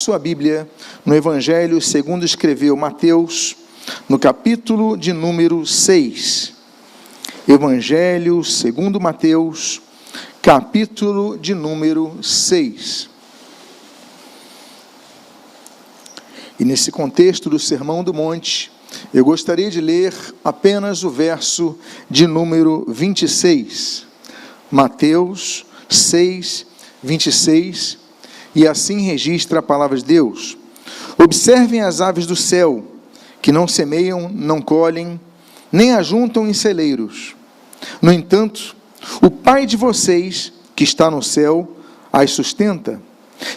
Sua Bíblia no Evangelho segundo escreveu Mateus, no capítulo de número 6. Evangelho segundo Mateus, capítulo de número 6. E nesse contexto do Sermão do Monte, eu gostaria de ler apenas o verso de número 26. Mateus 6, 26. E assim registra a palavra de Deus. Observem as aves do céu, que não semeiam, não colhem, nem ajuntam em celeiros. No entanto, o Pai de vocês, que está no céu, as sustenta.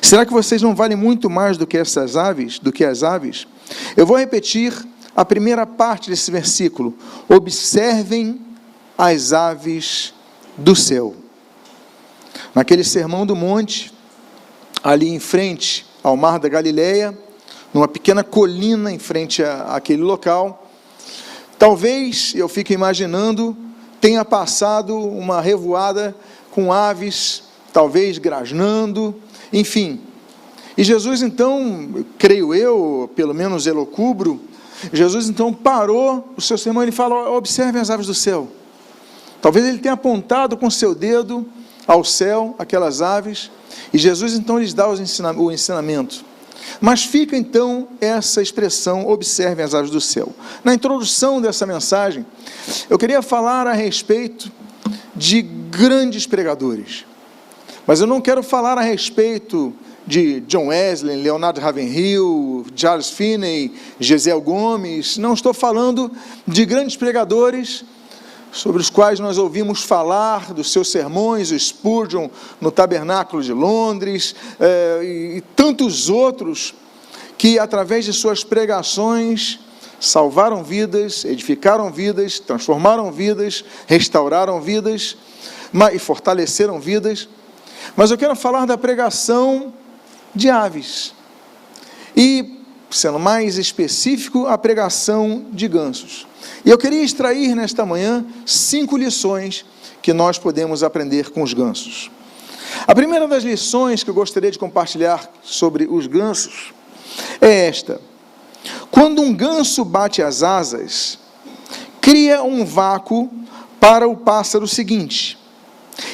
Será que vocês não valem muito mais do que essas aves, do que as aves? Eu vou repetir a primeira parte desse versículo. Observem as aves do céu. Naquele Sermão do Monte, ali em frente ao Mar da Galileia, numa pequena colina em frente àquele local, talvez, eu fico imaginando, tenha passado uma revoada com aves, talvez grasnando, enfim. E Jesus então, creio eu, pelo menos elocubro, Jesus então parou o seu sermão e ele fala: observem as aves do céu. Talvez ele tenha apontado com seu dedo ao céu aquelas aves, e Jesus então lhes dá o ensinamento. Mas fica então essa expressão, observem as aves do céu. Na introdução dessa mensagem, eu queria falar a respeito de grandes pregadores. Mas eu não quero falar a respeito de John Wesley, Leonardo Ravenhill, Charles Finney, Gesiel Gomes. Não estou falando de grandes pregadores sobre os quais nós ouvimos falar dos seus sermões, o Spurgeon no Tabernáculo de Londres, e tantos outros que através de suas pregações salvaram vidas, edificaram vidas, transformaram vidas, restauraram vidas e fortaleceram vidas. Mas eu quero falar da pregação de aves e, sendo mais específico, a pregação de gansos. E eu queria extrair nesta manhã 5 lições que nós podemos aprender com os gansos. A primeira das lições que eu gostaria de compartilhar sobre os gansos é esta: quando um ganso bate as asas, cria um vácuo para o pássaro seguinte,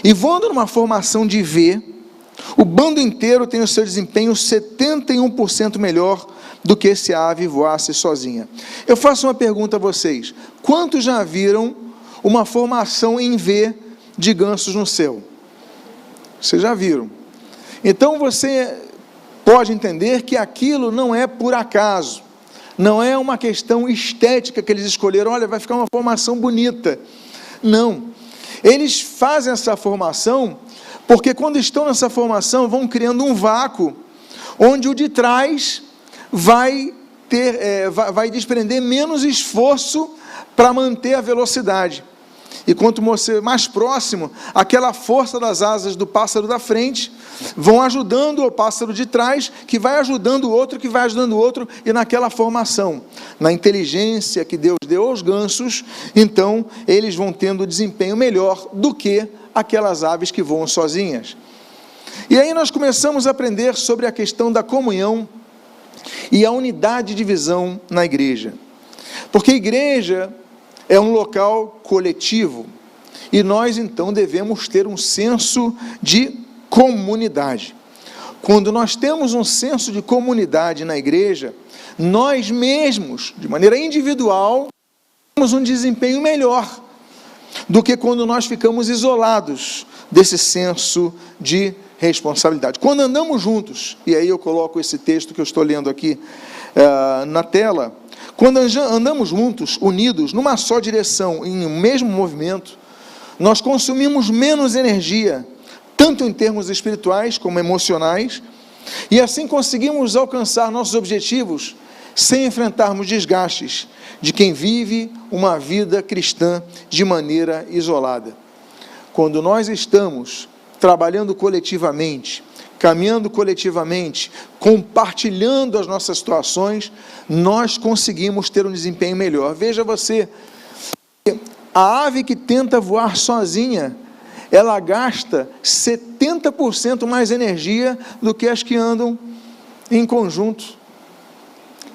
e voando numa formação de V, o bando inteiro tem o seu desempenho 71% melhor do que se a ave voasse sozinha. Eu faço uma pergunta a vocês: quantos já viram uma formação em V de gansos no céu? Vocês já viram? Então você pode entender que aquilo não é por acaso, não é uma questão estética que eles escolheram, olha, vai ficar uma formação bonita. Não, eles fazem essa formação porque quando estão nessa formação vão criando um vácuo, onde o de trás vai desprender menos esforço para manter a velocidade. E quanto você mais próximo, aquela força das asas do pássaro da frente vão ajudando o pássaro de trás, que vai ajudando o outro, que vai ajudando o outro, e naquela formação, na inteligência que Deus deu aos gansos, então eles vão tendo desempenho melhor do que aquelas aves que voam sozinhas. E aí nós começamos a aprender sobre a questão da comunhão e a unidade de visão na igreja, porque a igreja é um local coletivo, e nós então devemos ter um senso de comunidade. Quando nós temos um senso de comunidade na igreja, nós mesmos, de maneira individual, temos um desempenho melhor do que quando nós ficamos isolados desse senso de responsabilidade. Quando andamos juntos, e aí eu coloco esse texto que eu estou lendo aqui na tela, quando andamos juntos, unidos, numa só direção, em um mesmo movimento, nós consumimos menos energia, tanto em termos espirituais como emocionais, e assim conseguimos alcançar nossos objetivos sem enfrentarmos desgastes de quem vive uma vida cristã de maneira isolada. Quando nós estamos trabalhando coletivamente, caminhando coletivamente, compartilhando as nossas situações, nós conseguimos ter um desempenho melhor. Veja você, a ave que tenta voar sozinha, ela gasta 70% mais energia do que as que andam em conjunto.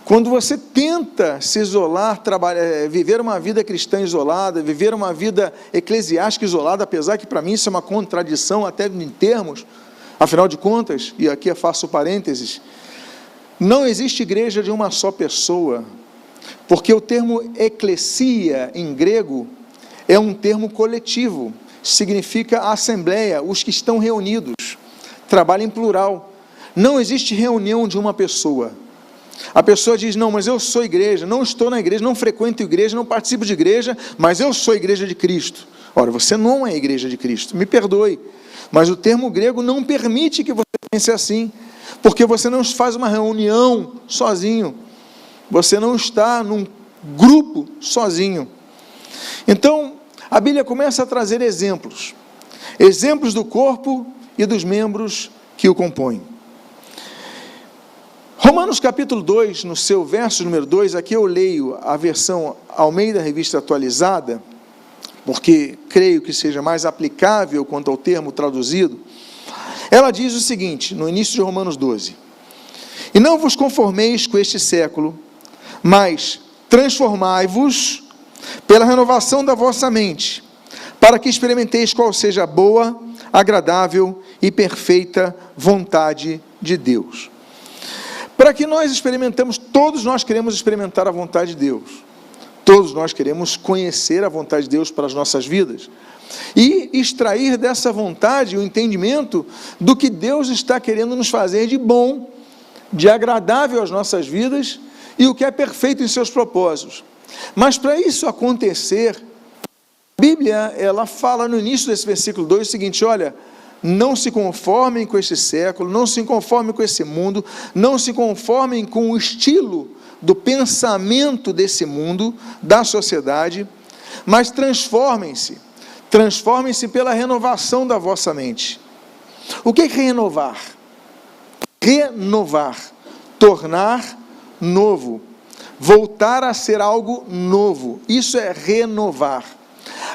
Quando você tenta se isolar, viver uma vida cristã isolada, viver uma vida eclesiástica isolada, apesar que para mim isso é uma contradição até em termos, afinal de contas, e aqui eu faço parênteses, não existe igreja de uma só pessoa, porque o termo eclesia em grego é um termo coletivo, significa assembleia, os que estão reunidos, trabalho em plural, não existe reunião de uma pessoa. A pessoa diz, não, mas eu sou igreja, não estou na igreja, não frequento igreja, não participo de igreja, mas eu sou igreja de Cristo. Ora, você não é igreja de Cristo, me perdoe, mas o termo grego não permite que você pense assim, porque você não faz uma reunião sozinho, você não está num grupo sozinho. Então, a Bíblia começa a trazer exemplos do corpo e dos membros que o compõem. Romanos capítulo 2, no seu verso número 2, aqui eu leio a versão Almeida Revista Atualizada, porque creio que seja mais aplicável quanto ao termo traduzido. Ela diz o seguinte, no início de Romanos 12: e não vos conformeis com este século, mas transformai-vos pela renovação da vossa mente, para que experimenteis qual seja a boa, agradável e perfeita vontade de Deus. Para que nós experimentamos, todos nós queremos experimentar a vontade de Deus, todos nós queremos conhecer a vontade de Deus para as nossas vidas, e extrair dessa vontade o entendimento do que Deus está querendo nos fazer de bom, de agradável às nossas vidas, e o que é perfeito em seus propósitos. Mas para isso acontecer, a Bíblia, ela fala no início desse versículo 2 o seguinte, olha, não se conformem com este século, não se conformem com esse mundo, não se conformem com o estilo do pensamento desse mundo, da sociedade, mas transformem-se pela renovação da vossa mente. O que é renovar? Renovar, tornar novo, voltar a ser algo novo, isso é renovar.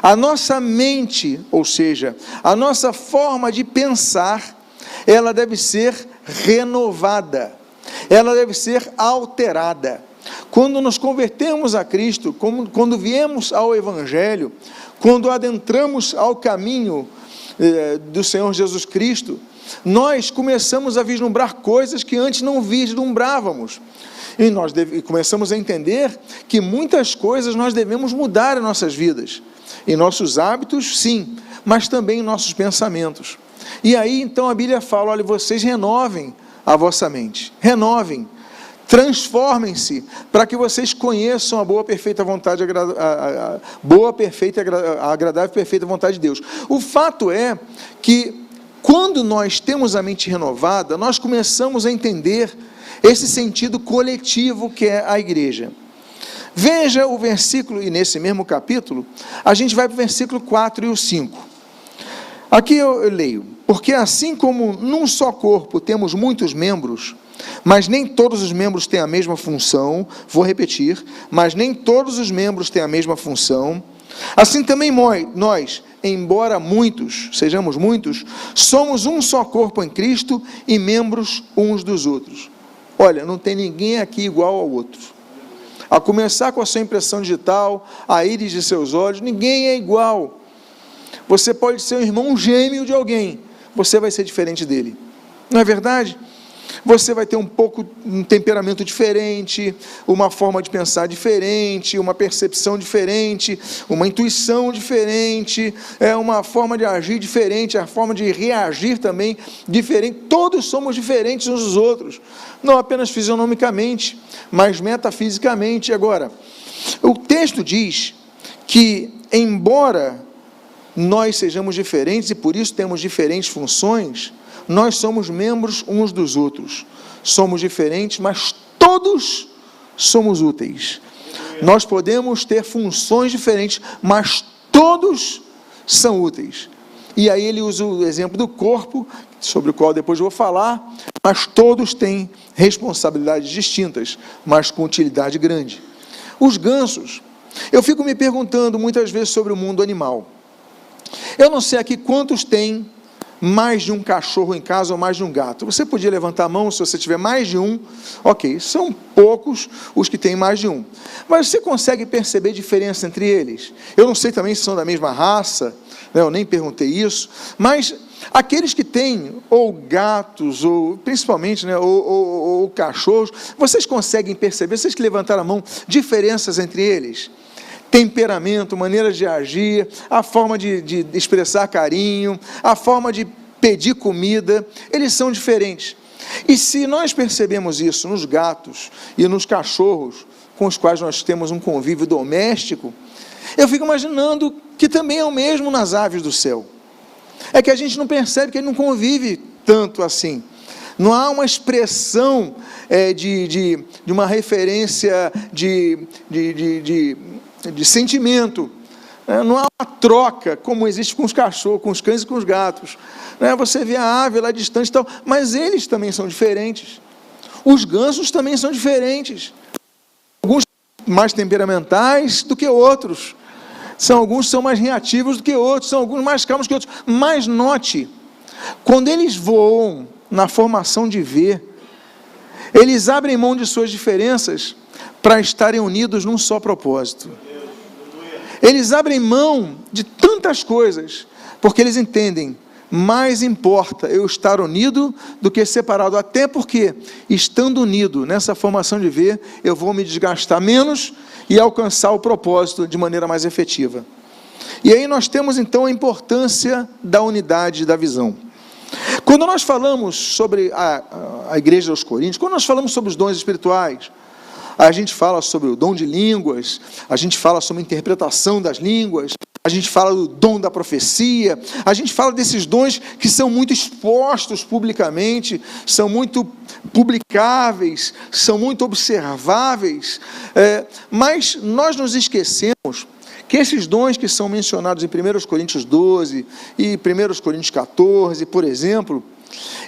A nossa mente, ou seja, a nossa forma de pensar, ela deve ser renovada, ela deve ser alterada. Quando nos convertemos a Cristo, quando viemos ao Evangelho, quando adentramos ao caminho do Senhor Jesus Cristo, nós começamos a vislumbrar coisas que antes não vislumbrávamos. E nós começamos a entender que muitas coisas nós devemos mudar em nossas vidas. Em nossos hábitos, sim, mas também em nossos pensamentos. E aí, então, a Bíblia fala, olha, vocês renovem a vossa mente, renovem, transformem-se, para que vocês conheçam a boa, perfeita vontade, a agradável e perfeita vontade de Deus. O fato é que, quando nós temos a mente renovada, nós começamos a entender esse sentido coletivo que é a igreja. Veja o versículo, e nesse mesmo capítulo, a gente vai para o versículo 4 e o 5. Aqui eu leio, porque assim como num só corpo temos muitos membros, mas nem todos os membros têm a mesma função, vou repetir, mas nem todos os membros têm a mesma função, assim também nós, embora sejamos muitos, somos um só corpo em Cristo e membros uns dos outros. Olha, não tem ninguém aqui igual ao outro. A começar com a sua impressão digital, a íris de seus olhos, ninguém é igual. Você pode ser um irmão gêmeo de alguém, você vai ser diferente dele. Não é verdade? Você vai ter um temperamento diferente, uma forma de pensar diferente, uma percepção diferente, uma intuição diferente, uma forma de agir diferente, a forma de reagir também diferente. Todos somos diferentes uns dos outros, não apenas fisionomicamente, mas metafisicamente. Agora, o texto diz que, embora nós sejamos diferentes e por isso temos diferentes funções, nós somos membros uns dos outros, somos diferentes, mas todos somos úteis. Nós podemos ter funções diferentes, mas todos são úteis. E aí ele usa o exemplo do corpo, sobre o qual depois eu vou falar, mas todos têm responsabilidades distintas, mas com utilidade grande. Os gansos, eu fico me perguntando muitas vezes sobre o mundo animal. Eu não sei aqui quantos têm mais de um cachorro em casa ou mais de um gato? Você podia levantar a mão se você tiver mais de um. Ok, são poucos os que têm mais de um. Mas você consegue perceber diferença entre eles? Eu não sei também se são da mesma raça, né? Eu nem perguntei isso, mas aqueles que têm ou gatos, ou principalmente, né, ou cachorros, vocês conseguem perceber, vocês que levantaram a mão, diferenças entre eles? Temperamento, maneira de agir, a forma de expressar carinho, a forma de pedir comida, eles são diferentes. E se nós percebemos isso nos gatos e nos cachorros, com os quais nós temos um convívio doméstico, eu fico imaginando que também é o mesmo nas aves do céu. É que a gente não percebe que ele não convive tanto assim. Não há uma expressão de uma referência de sentimento. Não há uma troca como existe com os cachorros, com os cães e com os gatos. Você vê a ave lá distante e tal, mas eles também são diferentes. Os gansos também são diferentes. Alguns mais temperamentais do que outros. Alguns são mais reativos do que outros, são alguns mais calmos que outros. Mas note, quando eles voam na formação de V, eles abrem mão de suas diferenças para estarem unidos num só propósito. Eles abrem mão de tantas coisas, porque eles entendem, mais importa eu estar unido do que separado, até porque, estando unido nessa formação de V, eu vou me desgastar menos e alcançar o propósito de maneira mais efetiva. E aí nós temos então a importância da unidade da visão. Quando nós falamos sobre a igreja dos Coríntios, quando nós falamos sobre os dons espirituais, a gente fala sobre o dom de línguas, a gente fala sobre a interpretação das línguas, a gente fala do dom da profecia, a gente fala desses dons que são muito expostos publicamente, são muito publicáveis, são muito observáveis, mas nós nos esquecemos que esses dons que são mencionados em 1 Coríntios 12 e 1 Coríntios 14, por exemplo,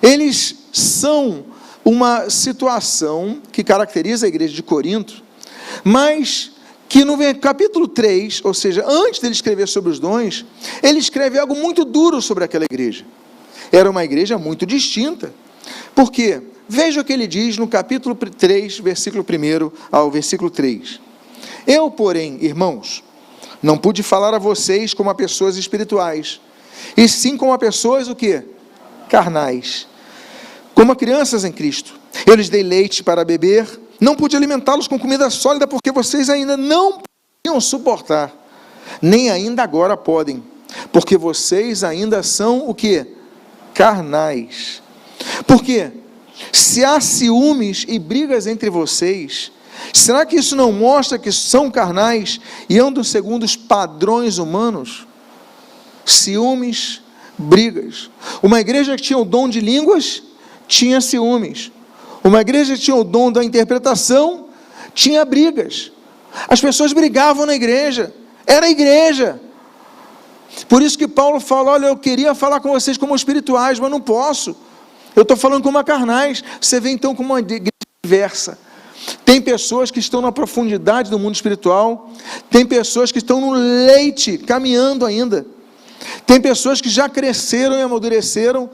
eles são uma situação que caracteriza a igreja de Corinto, mas que no capítulo 3, ou seja, antes dele escrever sobre os dons, ele escreve algo muito duro sobre aquela igreja. Era uma igreja muito distinta. Por quê? Veja o que ele diz no capítulo 3, versículo 1 ao versículo 3. Eu, porém, irmãos, não pude falar a vocês como a pessoas espirituais, e sim como a pessoas, o quê? Carnais. Como a crianças em Cristo. Eu lhes dei leite para beber, não pude alimentá-los com comida sólida, porque vocês ainda não podiam suportar, nem ainda agora podem, porque vocês ainda são o quê? Carnais. Por quê? Se há ciúmes e brigas entre vocês, será que isso não mostra que são carnais e andam segundo os padrões humanos? Ciúmes, brigas. Uma igreja que tinha o dom de línguas, tinha ciúmes. Uma igreja que tinha o dom da interpretação, tinha brigas. As pessoas brigavam na igreja. Era a igreja. Por isso que Paulo fala, olha, eu queria falar com vocês como espirituais, mas não posso. Eu estou falando como carnais. Você vê então como uma igreja diversa. Tem pessoas que estão na profundidade do mundo espiritual. Tem pessoas que estão no leite, caminhando ainda. Tem pessoas que já cresceram e amadureceram.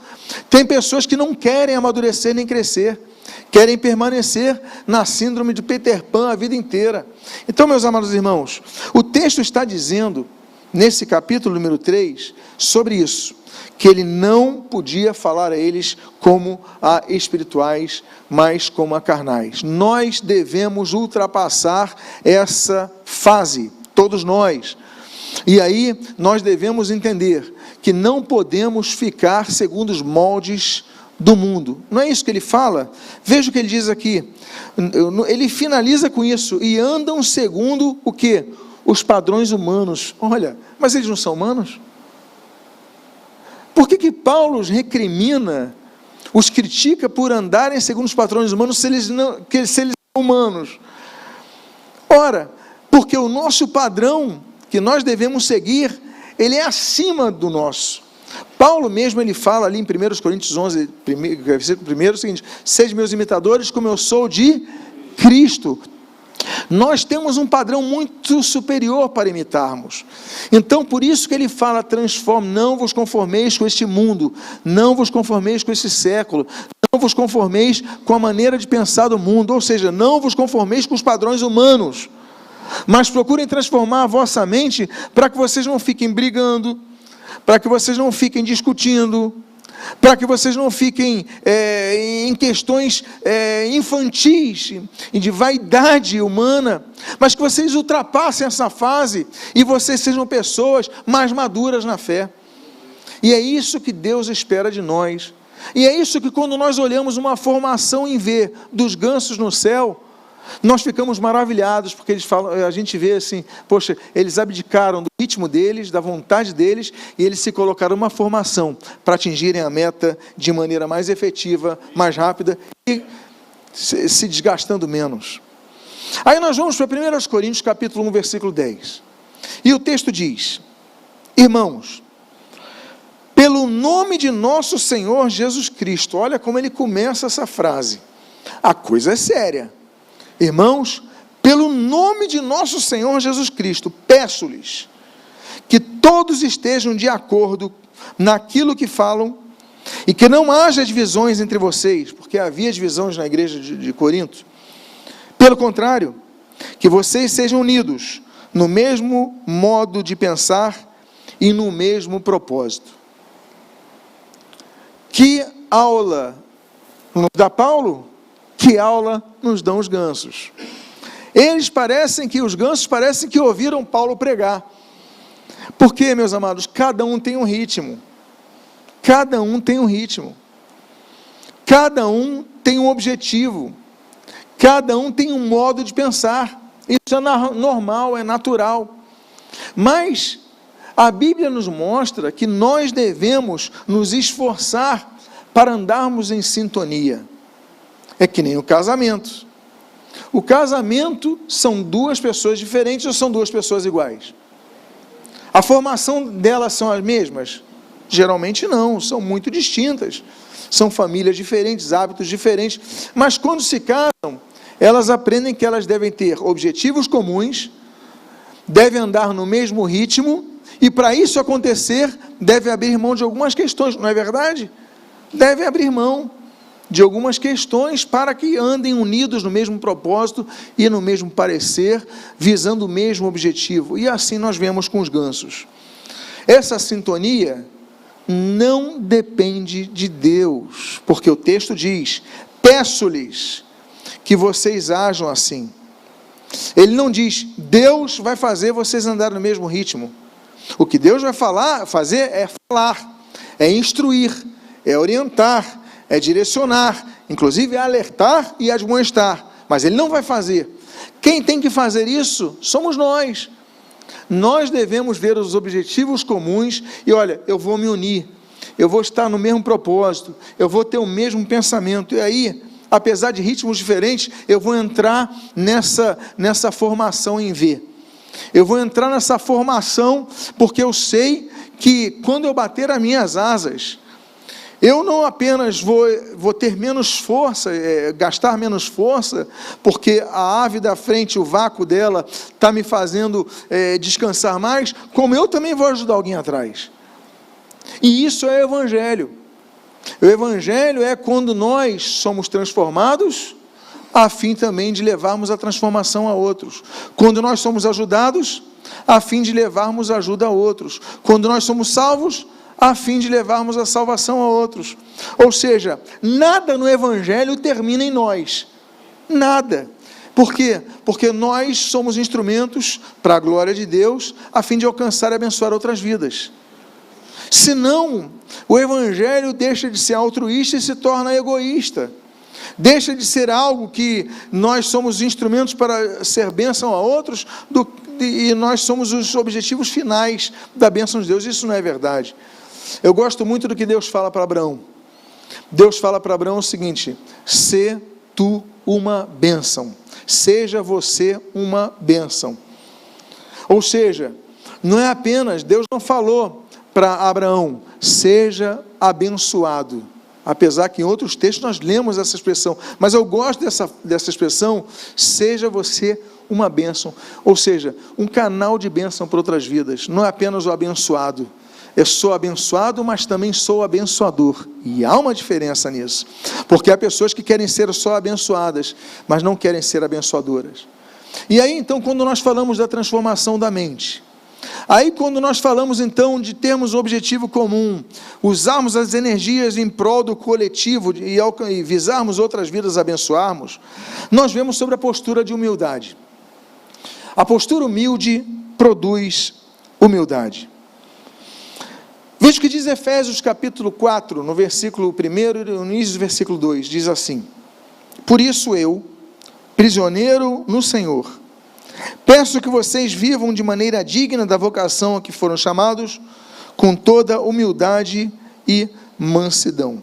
Tem pessoas que não querem amadurecer nem crescer. Querem permanecer na síndrome de Peter Pan a vida inteira. Então, meus amados irmãos, o texto está dizendo, nesse capítulo número 3, sobre isso, que ele não podia falar a eles como a espirituais, mas como a carnais. Nós devemos ultrapassar essa fase, todos nós. E aí, nós devemos entender que não podemos ficar segundo os moldes do mundo. Não é isso que ele fala? Veja o que ele diz aqui. Ele finaliza com isso. E andam segundo o quê? Os padrões humanos. Olha, mas eles não são humanos? Por que Paulo os recrimina, os critica por andarem segundo os padrões humanos se eles são humanos? Ora, porque o nosso padrão que nós devemos seguir, ele é acima do nosso. Paulo mesmo, ele fala ali em 1 Coríntios 11, versículo 1, o seguinte: sede meus imitadores como eu sou de Cristo. Nós temos um padrão muito superior para imitarmos. Então, por isso que ele fala, transforme, não vos conformeis com este mundo, não vos conformeis com este século, não vos conformeis com a maneira de pensar do mundo, ou seja, não vos conformeis com os padrões humanos, mas procurem transformar a vossa mente para que vocês não fiquem brigando, para que vocês não fiquem discutindo, para que vocês não fiquem em questões infantis e de vaidade humana, mas que vocês ultrapassem essa fase e vocês sejam pessoas mais maduras na fé. E é isso que Deus espera de nós. E é isso que, quando nós olhamos uma formação em V dos gansos no céu, nós ficamos maravilhados, porque eles falam, a gente vê assim, poxa, eles abdicaram do ritmo deles, da vontade deles, e eles se colocaram uma formação para atingirem a meta de maneira mais efetiva, mais rápida e se desgastando menos. Aí nós vamos para 1 Coríntios capítulo 1, versículo 10. E o texto diz: irmãos, pelo nome de nosso Senhor Jesus Cristo, olha como ele começa essa frase, a coisa é séria. Irmãos, pelo nome de nosso Senhor Jesus Cristo, peço-lhes que todos estejam de acordo naquilo que falam e que não haja divisões entre vocês, porque havia divisões na igreja de Corinto. Pelo contrário, que vocês sejam unidos no mesmo modo de pensar e no mesmo propósito. Que aula nos dá Paulo? Que aula nos dão os gansos? Os gansos parecem que ouviram Paulo pregar. Porque, meus amados, cada um tem um ritmo. Cada um tem um ritmo. Cada um tem um objetivo. Cada um tem um modo de pensar. Isso é normal, é natural. Mas a Bíblia nos mostra que nós devemos nos esforçar para andarmos em sintonia. É que nem o casamento. O casamento são duas pessoas diferentes ou são duas pessoas iguais? A formação delas são as mesmas? Geralmente não, são muito distintas. São famílias diferentes, hábitos diferentes. Mas quando se casam, elas aprendem que elas devem ter objetivos comuns, devem andar no mesmo ritmo, e para isso acontecer, devem abrir mão de algumas questões, não é verdade? Devem abrir mão de algumas questões para que andem unidos no mesmo propósito e no mesmo parecer, visando o mesmo objetivo. E assim nós vemos com os gansos. Essa sintonia não depende de Deus, porque o texto diz: peço-lhes que vocês ajam assim. Ele não diz, Deus vai fazer vocês andarem no mesmo ritmo. O que Deus vai fazer, é instruir, é orientar, é direcionar, inclusive é alertar e admoestar, mas Ele não vai fazer. Quem tem que fazer isso somos nós. Nós devemos ver os objetivos comuns e olha, eu vou me unir, eu vou estar no mesmo propósito, eu vou ter o mesmo pensamento, e aí, apesar de ritmos diferentes, eu vou entrar nessa formação em V. Eu vou entrar nessa formação porque eu sei que quando eu bater as minhas asas, eu não apenas vou ter menos força, gastar menos força, porque a ave da frente, o vácuo dela, está me fazendo descansar mais, como eu também vou ajudar alguém atrás. E isso é o Evangelho. O Evangelho é quando nós somos transformados, a fim também de levarmos a transformação a outros. Quando nós somos ajudados, a fim de levarmos ajuda a outros. Quando nós somos salvos, a fim de levarmos a salvação a outros. Ou seja, nada no Evangelho termina em nós. Nada. Por quê? Porque nós somos instrumentos para a glória de Deus, a fim de alcançar e abençoar outras vidas. Senão, o Evangelho deixa de ser altruísta e se torna egoísta. Deixa de ser algo que nós somos instrumentos para ser bênção a outros, e nós somos os objetivos finais da bênção de Deus. Isso não é verdade. Eu gosto muito do que Deus fala para Abraão. Deus fala para Abraão o seguinte: sê tu uma bênção, seja você uma bênção. Ou seja, não é apenas, Deus não falou para Abraão, seja abençoado. apesar que em outros textos nós lemos essa expressão, mas eu gosto dessa expressão, seja você uma bênção, ou seja, um canal de bênção para outras vidas, não é apenas o abençoado, eu sou abençoado, mas também sou abençoador, e há uma diferença nisso, porque há pessoas que querem ser só abençoadas, mas não querem ser abençoadoras. E aí então, quando nós falamos da transformação da mente, aí quando nós falamos então de termos um objetivo comum, usarmos as energias em prol do coletivo e visarmos outras vidas, abençoarmos, nós vemos sobre a postura de humildade. A postura humilde produz humildade. Veja o que diz Efésios capítulo 4, no versículo 1 e no início do versículo 2, diz assim: por isso eu, prisioneiro no Senhor, peço que vocês vivam de maneira digna da vocação a que foram chamados, com toda humildade e mansidão.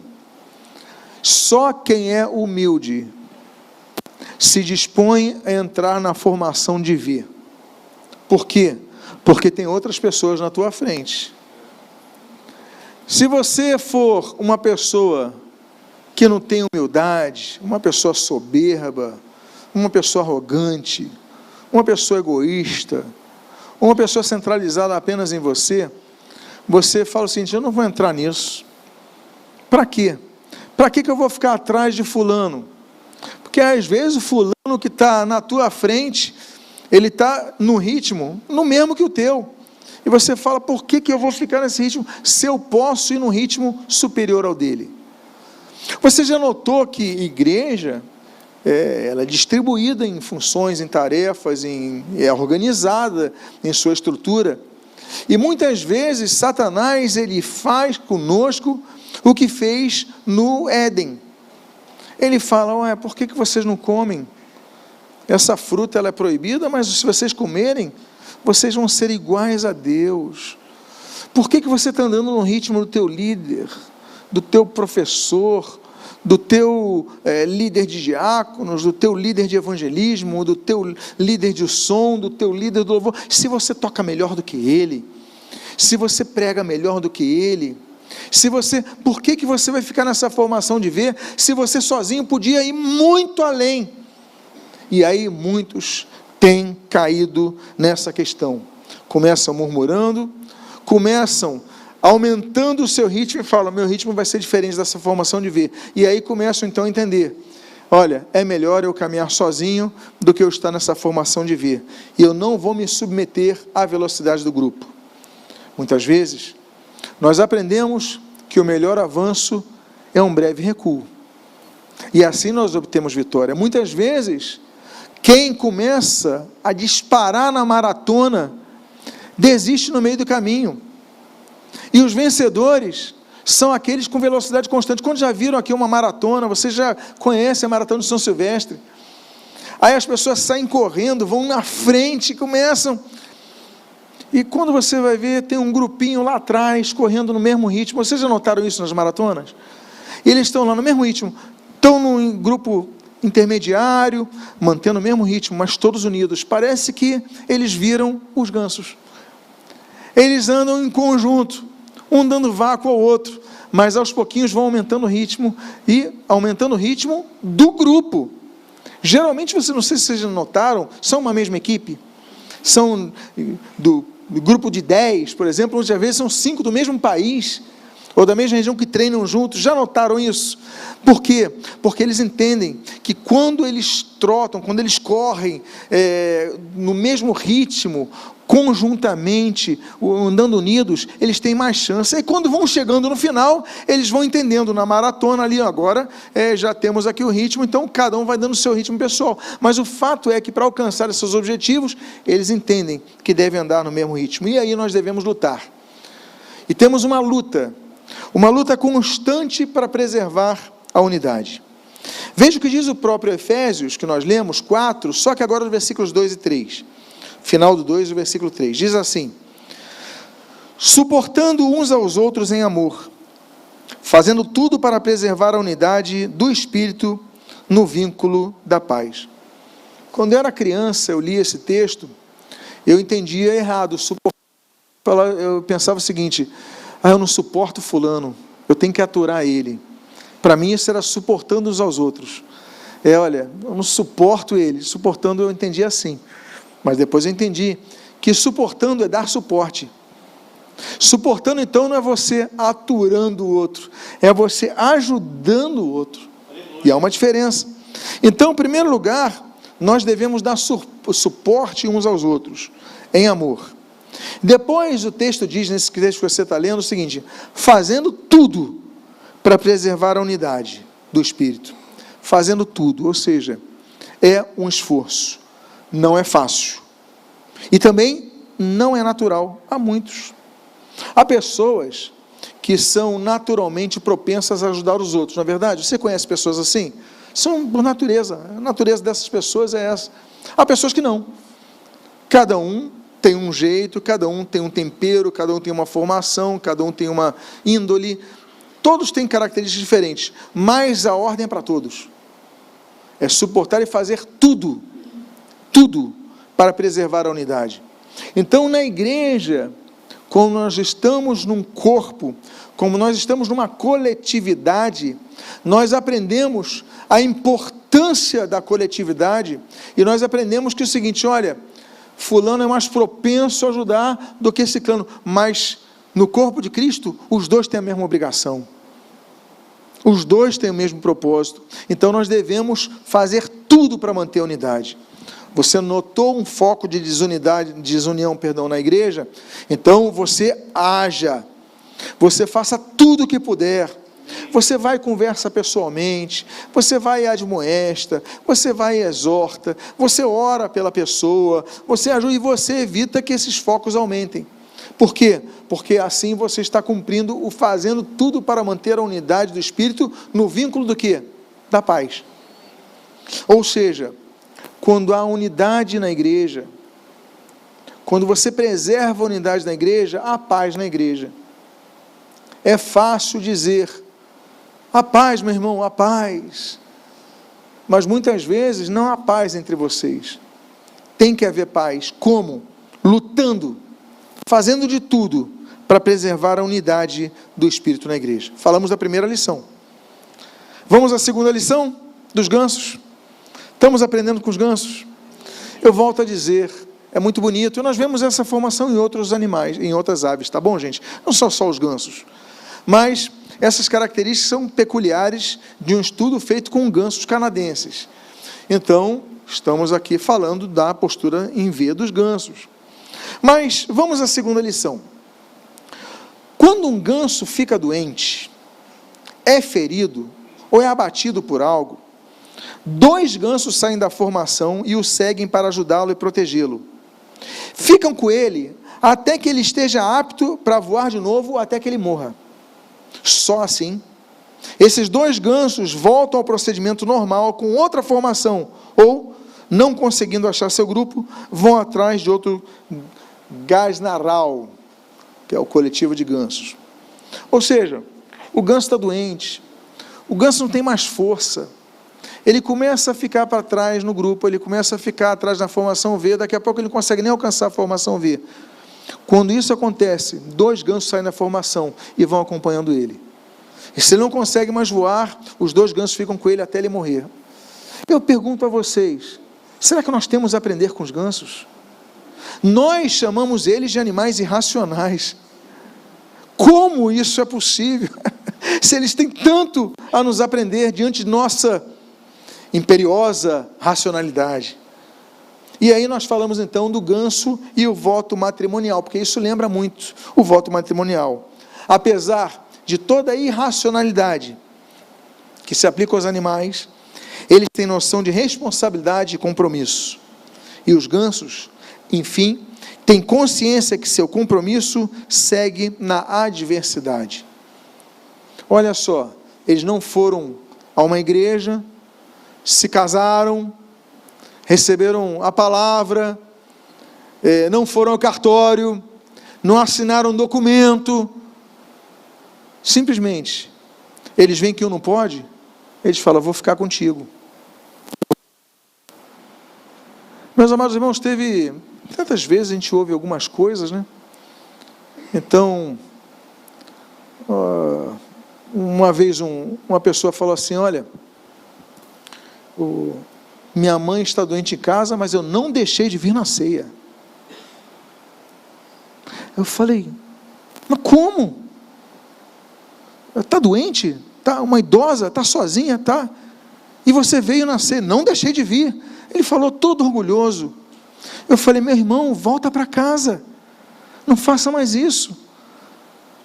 Só quem é humilde se dispõe a entrar na formação de ver. Por quê? Porque tem outras pessoas na tua frente. Se você for uma pessoa que não tem humildade, uma pessoa soberba, uma pessoa arrogante, uma pessoa egoísta, uma pessoa centralizada apenas em você, você fala o seguinte: eu não vou entrar nisso. Para quê? Para que eu vou ficar atrás de fulano? Porque às vezes o fulano que está na tua frente, ele está no ritmo, no mesmo que o teu. E você fala: por que eu vou ficar nesse ritmo, se eu posso ir num ritmo superior ao dele? Você já notou que igreja, ela é distribuída em funções, em tarefas, é organizada em sua estrutura, e muitas vezes Satanás, ele faz conosco o que fez no Éden. Ele fala: por que vocês não comem? Essa fruta ela é proibida, mas se vocês comerem, vocês vão ser iguais a Deus. Por que você está andando no ritmo do teu líder, do teu professor, do teu líder de diáconos, do teu líder de evangelismo, do teu líder de som, do teu líder do louvor? Se você toca melhor do que ele, se você prega melhor do que ele, por que você vai ficar nessa formação de ver, se você sozinho podia ir muito além? E aí muitos têm caído nessa questão, começam murmurando, começam aumentando o seu ritmo e falam: meu ritmo vai ser diferente dessa formação de ver, e aí começam então a entender: olha, é melhor eu caminhar sozinho do que eu estar nessa formação de ver, e eu não vou me submeter à velocidade do grupo. Muitas vezes nós aprendemos que o melhor avanço é um breve recuo, e assim nós obtemos vitória. Muitas vezes quem começa a disparar na maratona desiste no meio do caminho, e os vencedores são aqueles com velocidade constante. Quando já viram aqui uma maratona, vocês já conhecem a maratona de São Silvestre, aí as pessoas saem correndo, vão na frente, começam, e quando você vai ver, tem um grupinho lá atrás, correndo no mesmo ritmo. Vocês já notaram isso nas maratonas? E eles estão lá no mesmo ritmo, estão num grupo intermediário, mantendo o mesmo ritmo, mas todos unidos. Parece que eles viram os gansos. Eles andam em conjunto, um dando vácuo ao outro, mas aos pouquinhos vão aumentando o ritmo, e aumentando o ritmo do grupo. Geralmente, não sei se vocês já notaram, são uma mesma equipe, são do grupo de 10, por exemplo, onde às vezes são 5 do mesmo país, ou da mesma região, que treinam juntos. Já notaram isso? Por quê? Porque eles entendem que quando eles trotam, quando eles correm no mesmo ritmo, conjuntamente, andando unidos, eles têm mais chance. E quando vão chegando no final, eles vão entendendo, na maratona ali, agora já temos aqui o ritmo, então cada um vai dando o seu ritmo pessoal. Mas o fato é que para alcançar esses seus objetivos, eles entendem que devem andar no mesmo ritmo, e aí nós devemos lutar. E temos uma luta constante para preservar a unidade. Veja o que diz o próprio Efésios, que nós lemos, 4, só que agora os versículos 2 e 3. Final do 2, o versículo 3, diz assim: suportando uns aos outros em amor, fazendo tudo para preservar a unidade do Espírito no vínculo da paz. Quando eu era criança, eu li esse texto, eu entendia errado. Eu pensava o seguinte: eu não suporto fulano, eu tenho que aturar ele. Para mim isso era suportando uns aos outros. Olha, eu não suporto ele. Suportando eu entendi assim. Mas depois eu entendi que suportando é dar suporte. Suportando então não é você aturando o outro, é você ajudando o outro. E há uma diferença. Então, em primeiro lugar, nós devemos dar suporte uns aos outros, em amor. Depois o texto diz, nesse texto que você está lendo, o seguinte: fazendo tudo para preservar a unidade do Espírito. Fazendo tudo, ou seja, é um esforço, não é fácil. E também não é natural a muitos. Há pessoas que são naturalmente propensas a ajudar os outros, não é verdade? Você conhece pessoas assim? São por natureza, a natureza dessas pessoas é essa. Há pessoas que não. Cada um tem um jeito, cada um tem um tempero, cada um tem uma formação, cada um tem uma índole. Todos têm características diferentes, mas a ordem é para todos. É suportar e fazer tudo para preservar a unidade. Então, na igreja, como nós estamos num corpo, como nós estamos numa coletividade, nós aprendemos a importância da coletividade, e nós aprendemos que é o seguinte: olha, fulano é mais propenso a ajudar do que ciclano, mas no corpo de Cristo, os dois têm a mesma obrigação, os dois têm o mesmo propósito. Então nós devemos fazer tudo para manter a unidade. Você notou um foco de desunião na igreja? Então você haja, você faça tudo o que puder. Você vai e conversa pessoalmente, você vai e admoesta, você vai e exorta, você ora pela pessoa, você ajuda e você evita que esses focos aumentem. Por quê? Porque assim você está cumprindo, fazendo tudo para manter a unidade do Espírito no vínculo do quê? Da paz. Ou seja, quando há unidade na igreja, quando você preserva a unidade na igreja, há paz na igreja. É fácil dizer: a paz, meu irmão, a paz. Mas muitas vezes não há paz entre vocês. Tem que haver paz. Como? Lutando, fazendo de tudo para preservar a unidade do Espírito na igreja. Falamos da primeira lição. Vamos à segunda lição dos gansos. Estamos aprendendo com os gansos. Eu volto a dizer, é muito bonito, e nós vemos essa formação em outros animais, em outras aves, tá bom, gente? Não são só os gansos, mas essas características são peculiares de um estudo feito com gansos canadenses. Então, estamos aqui falando da postura em V dos gansos. Mas vamos à segunda lição. Quando um ganso fica doente, é ferido ou é abatido por algo, 2 gansos saem da formação e o seguem para ajudá-lo e protegê-lo. Ficam com ele até que ele esteja apto para voar de novo, até que ele morra. Só assim, esses 2 gansos voltam ao procedimento normal com outra formação, ou, não conseguindo achar seu grupo, vão atrás de outro gasnaral, que é o coletivo de gansos. Ou seja, o ganso está doente, o ganso não tem mais força, ele começa a ficar para trás no grupo, ele começa a ficar atrás na formação V, daqui a pouco ele não consegue nem alcançar a formação V. Quando isso acontece, 2 gansos saem da formação e vão acompanhando ele. E se ele não consegue mais voar, os 2 gansos ficam com ele até ele morrer. Eu pergunto a vocês, será que nós temos a aprender com os gansos? Nós chamamos eles de animais irracionais. Como isso é possível? Se eles têm tanto a nos aprender diante de nossa imperiosa racionalidade. E aí nós falamos então do ganso e o voto matrimonial, porque isso lembra muito o voto matrimonial. Apesar de toda a irracionalidade que se aplica aos animais, eles têm noção de responsabilidade e compromisso. E os gansos, enfim, têm consciência que seu compromisso segue na adversidade. Olha só, eles não foram a uma igreja, se casaram, receberam a palavra, não foram ao cartório, não assinaram um documento, simplesmente, eles veem que um não pode, eles falam: vou ficar contigo. Meus amados irmãos, tantas vezes a gente ouve algumas coisas, né? Então, Uma vez uma pessoa falou assim, olha, minha mãe está doente em casa, mas eu não deixei de vir na ceia. Eu falei, mas como? Está doente? Tá uma idosa? Está sozinha? Tá? E você veio na ceia? Não deixei de vir. Ele falou todo orgulhoso. Eu falei, meu irmão, volta para casa. Não faça mais isso.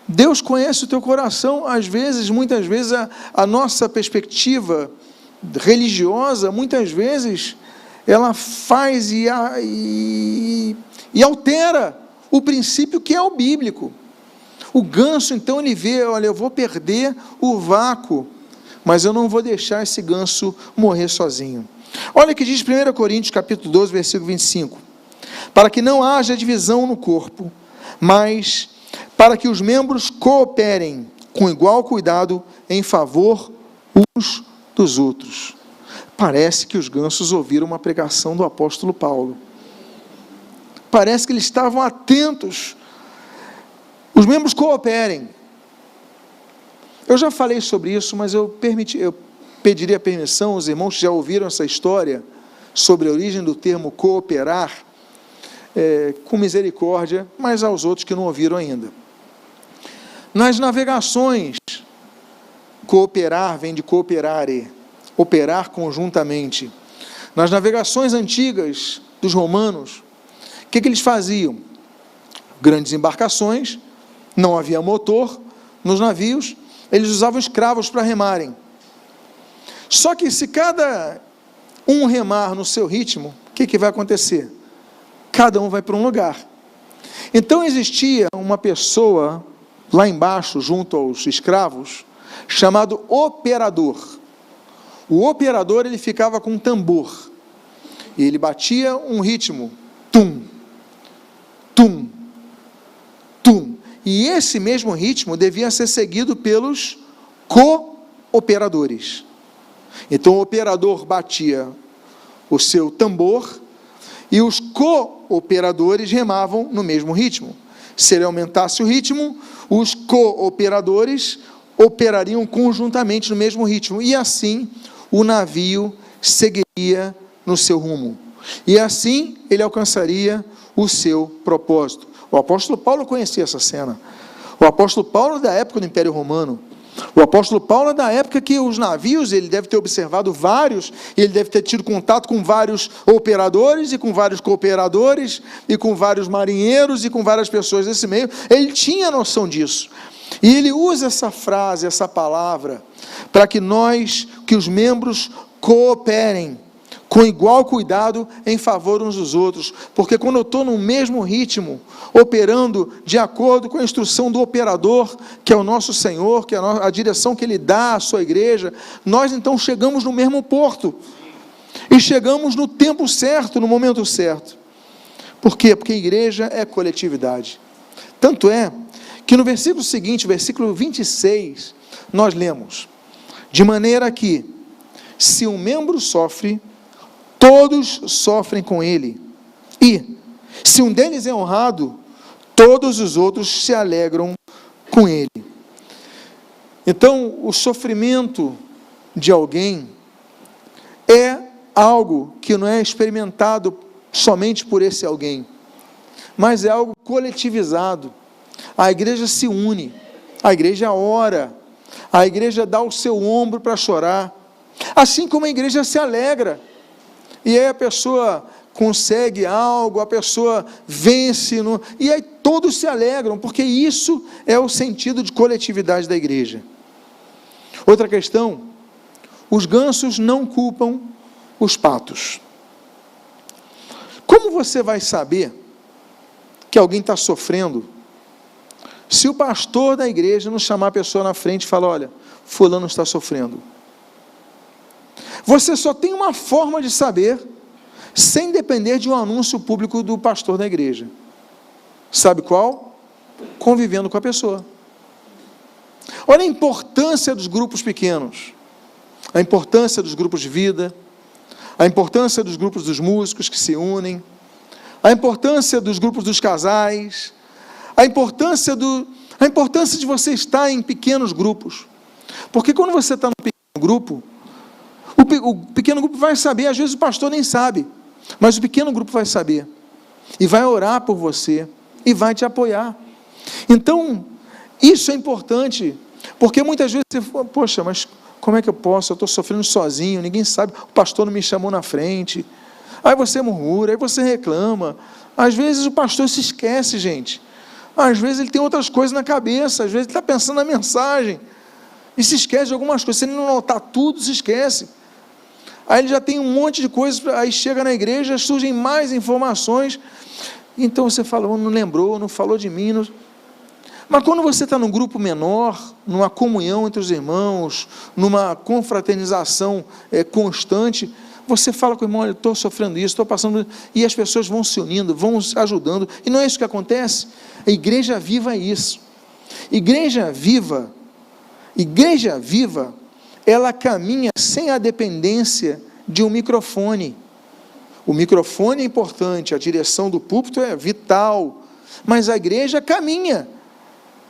Deus conhece o teu coração. Às vezes, muitas vezes, a nossa perspectiva religiosa, muitas vezes, ela faz e altera o princípio que é o bíblico. O ganso, então, ele vê, olha, eu vou perder o vácuo, mas eu não vou deixar esse ganso morrer sozinho. Olha o que diz 1 Coríntios, capítulo 12, versículo 25. Para que não haja divisão no corpo, mas para que os membros cooperem com igual cuidado em favor uns dos outros. Parece que os gansos ouviram uma pregação do apóstolo Paulo. Parece que eles estavam atentos. Os membros cooperem. Eu já falei sobre isso, mas eu pediria permissão, os irmãos que já ouviram essa história, sobre a origem do termo cooperar, com misericórdia, mas aos outros que não ouviram ainda. Nas navegações, cooperar vem de cooperare, operar conjuntamente. Nas navegações antigas dos romanos, o que eles faziam? Grandes embarcações, não havia motor nos navios, eles usavam escravos para remarem. Só que se cada um remar no seu ritmo, o que vai acontecer? Cada um vai para um lugar. Então existia uma pessoa lá embaixo, junto aos escravos, chamado operador. O operador, ele ficava com um tambor, e ele batia um ritmo, tum, tum, tum, e esse mesmo ritmo devia ser seguido pelos cooperadores. Então o operador batia o seu tambor, e os cooperadores remavam no mesmo ritmo. Se ele aumentasse o ritmo, os cooperadores operariam conjuntamente no mesmo ritmo, e assim o navio seguiria no seu rumo, e assim ele alcançaria o seu propósito. O apóstolo Paulo conhecia essa cena. O apóstolo Paulo da época do Império Romano. O apóstolo Paulo, da época que os navios, ele deve ter observado vários, ele deve ter tido contato com vários operadores, e com vários cooperadores, e com vários marinheiros, e com várias pessoas desse meio. Ele tinha noção disso. E ele usa essa frase, essa palavra, para que os membros cooperem com igual cuidado em favor uns dos outros, porque quando eu estou no mesmo ritmo, operando de acordo com a instrução do operador, que é o nosso Senhor, que é a direção que Ele dá à sua igreja, nós então chegamos no mesmo porto, e chegamos no tempo certo, no momento certo. Por quê? Porque a igreja é coletividade. Tanto é que no versículo seguinte, versículo 26, nós lemos, de maneira que, se um membro sofre, todos sofrem com ele, e, se um deles é honrado, todos os outros se alegram com ele. Então, o sofrimento de alguém é algo que não é experimentado somente por esse alguém, mas é algo coletivizado. A igreja se une, a igreja ora, a igreja dá o seu ombro para chorar, assim como a igreja se alegra. E aí a pessoa consegue algo, a pessoa vence, e aí todos se alegram, porque isso é o sentido de coletividade da igreja. Outra questão, os gansos não culpam os patos. Como você vai saber que alguém está sofrendo, se o pastor da igreja não chamar a pessoa na frente e falar, olha, fulano está sofrendo? Você só tem uma forma de saber, sem depender de um anúncio público do pastor da igreja. Sabe qual? Convivendo com a pessoa. Olha a importância dos grupos pequenos, a importância dos grupos de vida, a importância dos grupos dos músicos que se unem, a importância dos grupos dos casais, a importância de você estar em pequenos grupos. Porque quando você está no pequeno grupo, o pequeno grupo vai saber, às vezes o pastor nem sabe, mas o pequeno grupo vai saber, e vai orar por você, e vai te apoiar. Então, isso é importante, porque muitas vezes você fala, poxa, mas como é que eu posso? Eu estou sofrendo sozinho, ninguém sabe, o pastor não me chamou na frente. Aí você murmura, aí você reclama. Às vezes o pastor se esquece, gente. Às vezes ele tem outras coisas na cabeça, às vezes ele está pensando na mensagem, e se esquece de algumas coisas. Se ele não notar tudo, se esquece. Aí ele já tem um monte de coisas, aí chega na igreja, surgem mais informações, então você fala, não lembrou, não falou de mim. Mas quando você está num grupo menor, numa comunhão entre os irmãos, numa confraternização constante, você fala com o irmão, olha, estou sofrendo isso, estou passando, e as pessoas vão se unindo, vão se ajudando, e não é isso que acontece? A igreja viva é isso. Igreja viva, ela caminha sem a dependência de um microfone. O microfone é importante, a direção do púlpito é vital, mas a igreja caminha.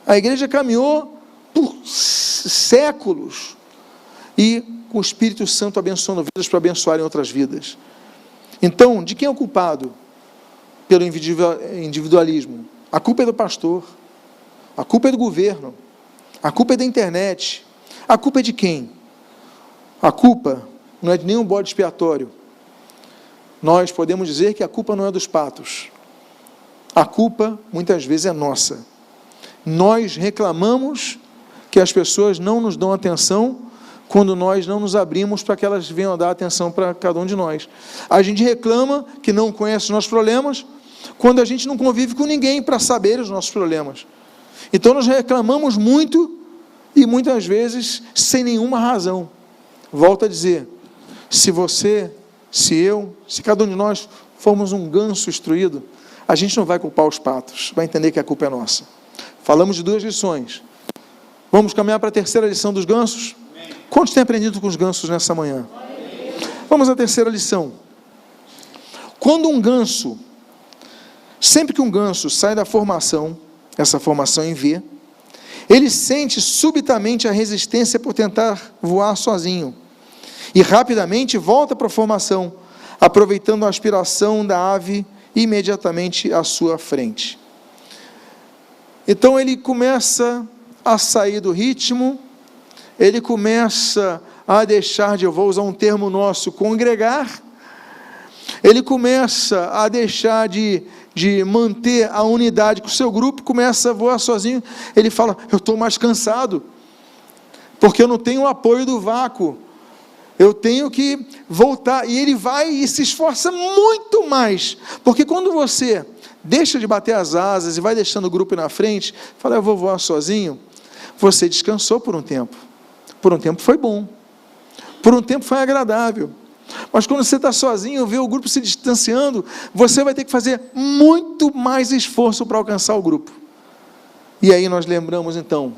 A igreja caminhou por séculos, e com o Espírito Santo abençoando vidas para abençoarem outras vidas. Então, de quem é o culpado pelo individualismo? A culpa é do pastor, a culpa é do governo, a culpa é da internet, a culpa é de quem? A culpa não é de nenhum bode expiatório. Nós podemos dizer que a culpa não é dos patos, a culpa muitas vezes é nossa. Nós reclamamos que as pessoas não nos dão atenção quando nós não nos abrimos para que elas venham a dar atenção para cada um de nós. A gente reclama que não conhece os nossos problemas quando a gente não convive com ninguém para saber os nossos problemas. Então nós reclamamos muito e muitas vezes sem nenhuma razão. Volto a dizer, se você, se eu, se cada um de nós formos um ganso instruído, a gente não vai culpar os patos, vai entender que a culpa é nossa. Falamos de 2 lições. Vamos caminhar para a terceira lição dos gansos? Quantos têm aprendido com os gansos nessa manhã? Vamos à terceira lição. Quando um ganso, sempre que um ganso sai da formação, essa formação em V, ele sente subitamente a resistência por tentar voar sozinho, e rapidamente volta para a formação, aproveitando a aspiração da ave imediatamente à sua frente. Então ele começa a sair do ritmo, ele começa a deixar de, eu vou usar um termo nosso, congregar, ele começa a deixar de manter a unidade com o seu grupo, começa a voar sozinho, ele fala, eu estou mais cansado, porque eu não tenho o apoio do vácuo, eu tenho que voltar, e ele vai e se esforça muito mais, porque quando você deixa de bater as asas e vai deixando o grupo na frente, fala, eu vou voar sozinho, você descansou por um tempo foi bom, por um tempo foi agradável, mas quando você está sozinho, vê o grupo se distanciando, você vai ter que fazer muito mais esforço para alcançar o grupo. E aí nós lembramos então,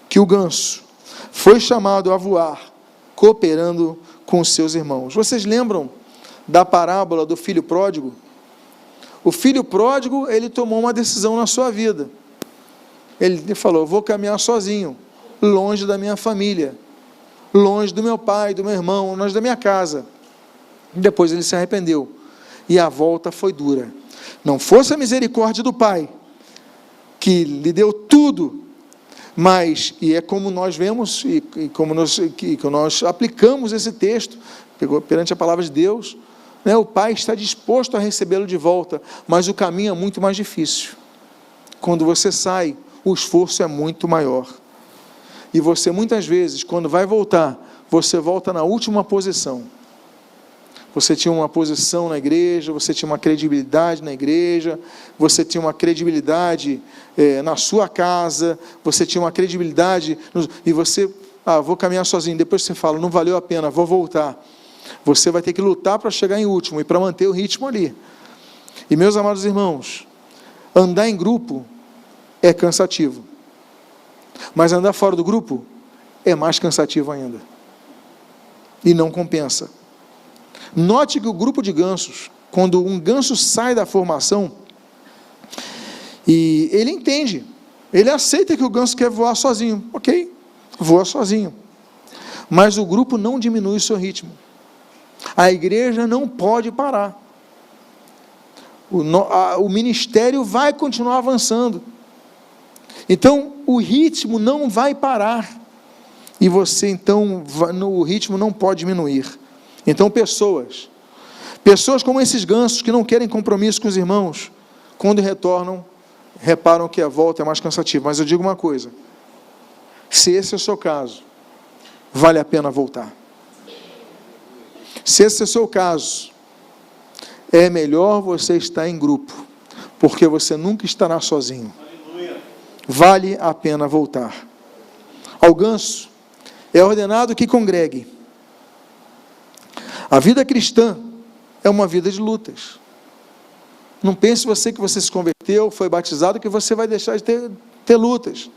que o ganso foi chamado a voar, cooperando com os seus irmãos. Vocês lembram da parábola do filho pródigo? O filho pródigo, ele tomou uma decisão na sua vida, ele falou, vou caminhar sozinho, longe da minha família, longe do meu pai, do meu irmão, longe da minha casa. Depois ele se arrependeu, e a volta foi dura. Não fosse a misericórdia do pai, que lhe deu tudo, mas, e é como nós vemos, e como nós aplicamos esse texto, perante a palavra de Deus, né, o pai está disposto a recebê-lo de volta, mas o caminho é muito mais difícil. Quando você sai, o esforço é muito maior. E você muitas vezes, quando vai voltar, você volta na última posição. Você tinha uma posição na igreja, você tinha uma credibilidade na igreja, você tinha uma credibilidade na sua casa, você tinha uma credibilidade, e você, vou caminhar sozinho, depois você fala, não valeu a pena, vou voltar. Você vai ter que lutar para chegar em último, e para manter o ritmo ali. E meus amados irmãos, andar em grupo é cansativo, mas andar fora do grupo é mais cansativo ainda, e não compensa. Note que o grupo de gansos, quando um ganso sai da formação, e ele entende, ele aceita que o ganso quer voar sozinho, ok, voa sozinho, mas o grupo não diminui o seu ritmo. A igreja não pode parar. O ministério vai continuar avançando. Então, o ritmo não vai parar. E você, então, o ritmo não pode diminuir. Então, pessoas como esses gansos que não querem compromisso com os irmãos, quando retornam, reparam que a volta é mais cansativa. Mas eu digo uma coisa: se esse é o seu caso, vale a pena voltar. Se esse é o seu caso, é melhor você estar em grupo, porque você nunca estará sozinho. Vale a pena voltar. Ao ganso é ordenado que congregue. A vida cristã é uma vida de lutas. Não pense você que você se converteu, foi batizado, que você vai deixar de ter lutas.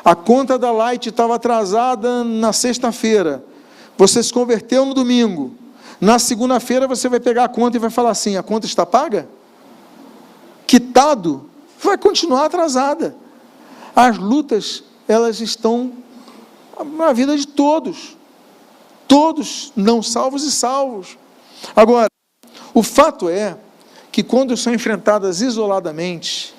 A conta da Light estava atrasada na sexta-feira, você se converteu no domingo, na segunda-feira você vai pegar a conta e vai falar assim: a conta está paga? Quitado? Vai continuar atrasada. As lutas, elas estão na vida de todos, não salvos e salvos. Agora, o fato é que quando são enfrentadas isoladamente,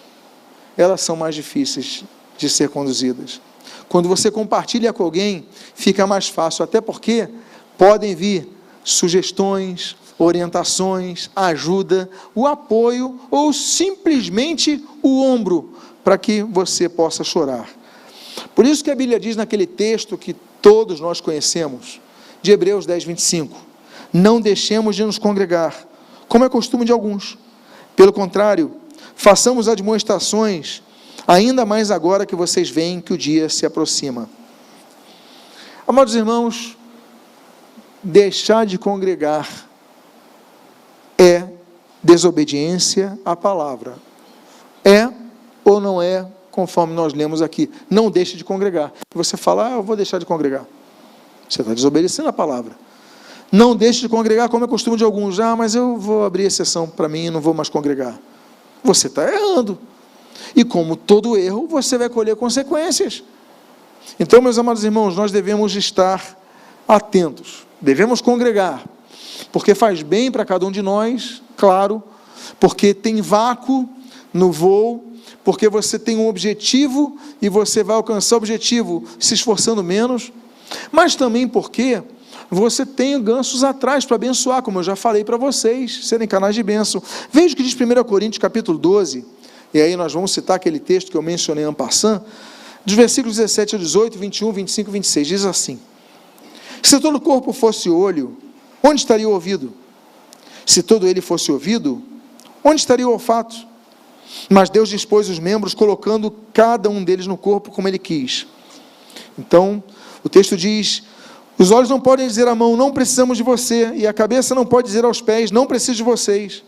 elas são mais difíceis de ser conduzidas. Quando você compartilha com alguém, fica mais fácil, até porque podem vir sugestões, orientações, ajuda, o apoio ou simplesmente o ombro para que você possa chorar. Por isso que a Bíblia diz naquele texto que todos nós conhecemos, de Hebreus 10, 25, não deixemos de nos congregar, como é costume de alguns. Pelo contrário, façamos admoestações, ainda mais agora que vocês veem que o dia se aproxima. Amados irmãos, deixar de congregar é desobediência à palavra. É ou não é, conforme nós lemos aqui? Não deixe de congregar. Você fala: eu vou deixar de congregar. Você está desobedecendo a palavra. Não deixe de congregar, como é costume de alguns. Mas eu vou abrir exceção para mim e não vou mais congregar. Você está errando. E como todo erro, você vai colher consequências. Então, meus amados irmãos, nós devemos estar atentos. Devemos congregar, porque faz bem para cada um de nós, claro, porque tem vácuo no voo, porque você tem um objetivo e você vai alcançar o objetivo se esforçando menos, mas também porque você tem gansos atrás para abençoar, como eu já falei para vocês, serem canais de bênção. Veja o que diz 1 Coríntios capítulo 12, e aí nós vamos citar aquele texto que eu mencionei en passant, dos versículos 17 a 18, 21, 25 e 26, diz assim: se todo o corpo fosse olho, onde estaria o ouvido? Se todo ele fosse ouvido, onde estaria o olfato? Mas Deus dispôs os membros, colocando cada um deles no corpo como Ele quis. Então, o texto diz: os olhos não podem dizer à mão, não precisamos de você, e a cabeça não pode dizer aos pés, não preciso de vocês.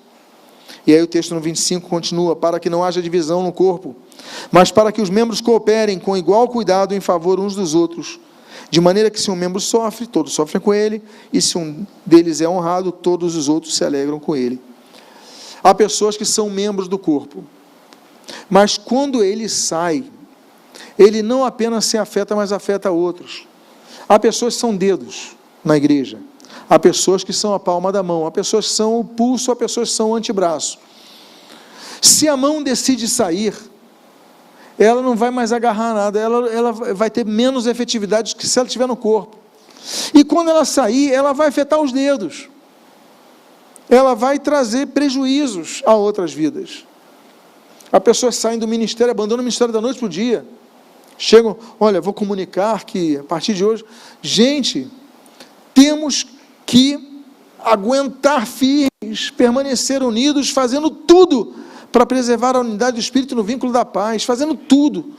E aí o texto no 25 continua: para que não haja divisão no corpo, mas para que os membros cooperem com igual cuidado em favor uns dos outros, de maneira que se um membro sofre, todos sofrem com ele, e se um deles é honrado, todos os outros se alegram com ele. Há pessoas que são membros do corpo, mas quando ele sai, ele não apenas se afeta, mas afeta outros. Há pessoas que são dedos na igreja, há pessoas que são a palma da mão, há pessoas que são o pulso, há pessoas que são o antebraço. Se a mão decide sair, ela não vai mais agarrar nada, ela vai ter menos efetividade do que se ela estiver no corpo. E quando ela sair, ela vai afetar os dedos, ela vai trazer prejuízos a outras vidas. As pessoas saem do ministério, abandonam o ministério da noite para o dia, chegam: olha, vou comunicar que a partir de hoje, gente, temos que aguentar firmes, permanecer unidos, fazendo tudo para preservar a unidade do Espírito no vínculo da paz, fazendo tudo.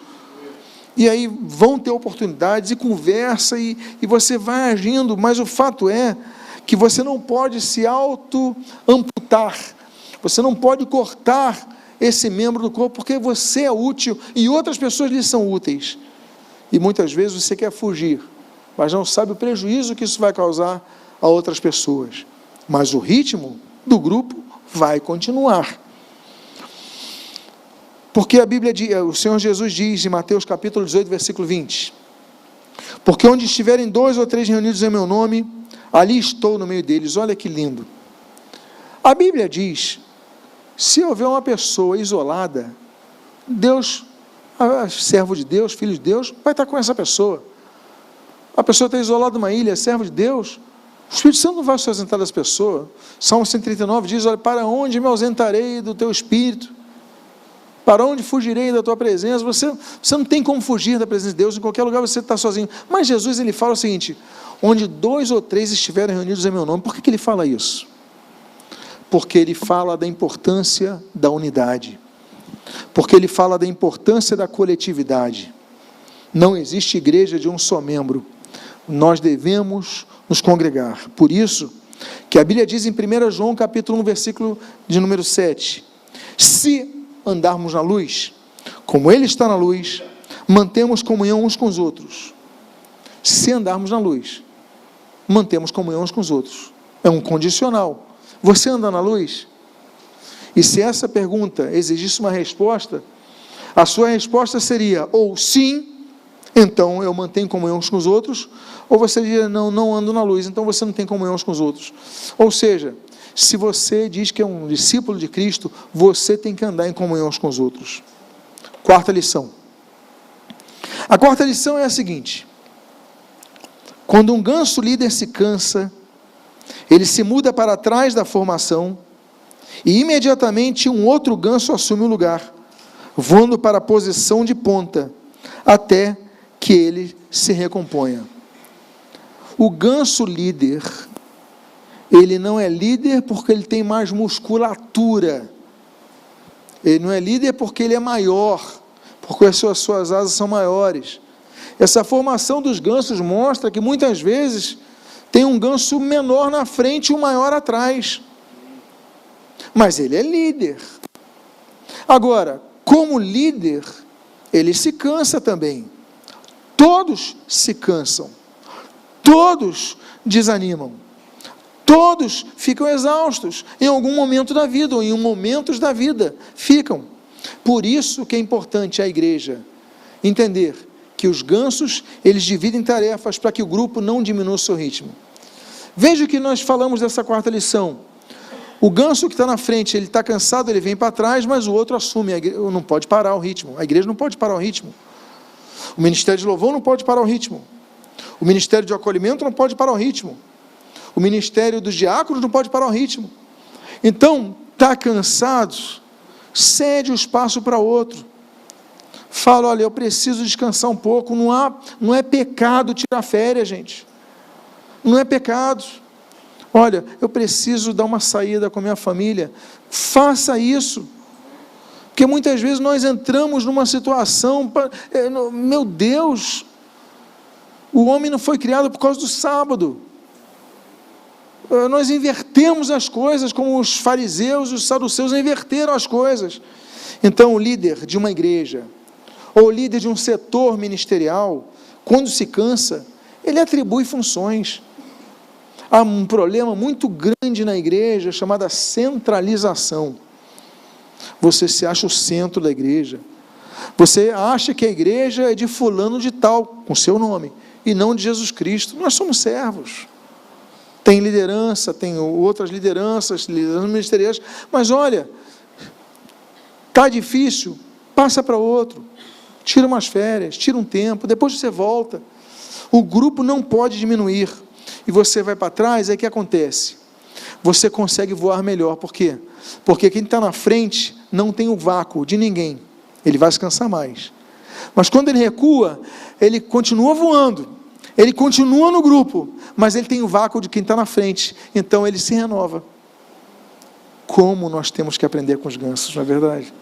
E aí vão ter oportunidades e conversa, e você vai agindo, mas o fato é que você não pode se auto-amputar, você não pode cortar esse membro do corpo, porque você é útil e outras pessoas lhe são úteis. E muitas vezes você quer fugir, mas não sabe o prejuízo que isso vai causar a outras pessoas. Mas o ritmo do grupo vai continuar. Porque a Bíblia diz, o Senhor Jesus diz em Mateus capítulo 18, versículo 20: Porque onde estiverem 2 ou 3 reunidos em meu nome, ali estou no meio deles. Olha que lindo. A Bíblia diz, se houver uma pessoa isolada, Deus, servo de Deus, filho de Deus, vai estar com essa pessoa. A pessoa está isolada numa ilha, servo de Deus, o Espírito Santo não vai se ausentar das pessoas. Salmo 139 diz, olha, para onde me ausentarei do teu Espírito? Para onde fugirei da tua presença? Você não tem como fugir da presença de Deus, em qualquer lugar você está sozinho. Mas Jesus, ele fala o seguinte, onde 2 ou 3 estiverem reunidos em meu nome. Por que ele fala isso? Porque ele fala da importância da unidade. Porque ele fala da importância da coletividade. Não existe igreja de um só membro. Nós devemos nos congregar. Por isso, que a Bíblia diz em 1 João capítulo 1, versículo de número 7, se andarmos na luz, como Ele está na luz, mantemos comunhão uns com os outros. Se andarmos na luz, mantemos comunhão uns com os outros. É um condicional. Você anda na luz? E se essa pergunta exigisse uma resposta, a sua resposta seria, ou sim, então eu mantenho comunhão uns com os outros, ou você diria, não ando na luz, então você não tem comunhão uns com os outros. Ou seja, se você diz que é um discípulo de Cristo, você tem que andar em comunhão uns com os outros. Quarta lição. A quarta lição é a seguinte: quando um ganso líder se cansa, ele se muda para trás da formação e imediatamente um outro ganso assume o lugar, voando para a posição de ponta, até que ele se recomponha. O ganso líder, ele não é líder porque ele tem mais musculatura, ele não é líder porque ele é maior, porque as suas asas são maiores. Essa formação dos gansos mostra que muitas vezes tem um ganso menor na frente e um maior atrás, mas ele é líder. Agora, como líder, ele se cansa também. Todos se cansam, todos desanimam, todos ficam exaustos em algum momento da vida, ou em momentos da vida, ficam. Por isso que é importante a igreja entender que os gansos, eles dividem tarefas para que o grupo não diminua o seu ritmo. Veja que nós falamos dessa quarta lição. O ganso que está na frente, ele está cansado, ele vem para trás, mas o outro assume, não pode parar o ritmo, a igreja não pode parar o ritmo. O ministério de louvor não pode parar o ritmo. O ministério de acolhimento não pode parar o ritmo. O ministério dos diáconos não pode parar o ritmo. Então, está cansado, cede o espaço para outro. Fala, olha, eu preciso descansar um pouco. Não é pecado tirar férias, gente. Não é pecado. Olha, eu preciso dar uma saída com a minha família. Faça isso. Porque muitas vezes nós entramos numa situação, meu Deus, o homem não foi criado por causa do sábado. Nós invertemos as coisas, como os fariseus e os saduceus inverteram as coisas. Então, o líder de uma igreja, ou o líder de um setor ministerial, quando se cansa, ele atribui funções. Há um problema muito grande na igreja, chamada centralização. Você se acha o centro da igreja. Você acha que a igreja é de fulano de tal, com seu nome, e não de Jesus Cristo. Nós somos servos. Tem liderança, tem outras lideranças ministeriais, mas olha, está difícil, passa para outro, tira umas férias, tira um tempo, depois você volta. O grupo não pode diminuir, e você vai para trás, aí o que acontece? Você consegue voar melhor, por quê? Porque quem está na frente não tem o vácuo de ninguém, ele vai se cansar mais. Mas quando ele recua, ele continua voando, ele continua no grupo, mas ele tem o vácuo de quem está na frente, então ele se renova. Como nós temos que aprender com os gansos, não é verdade?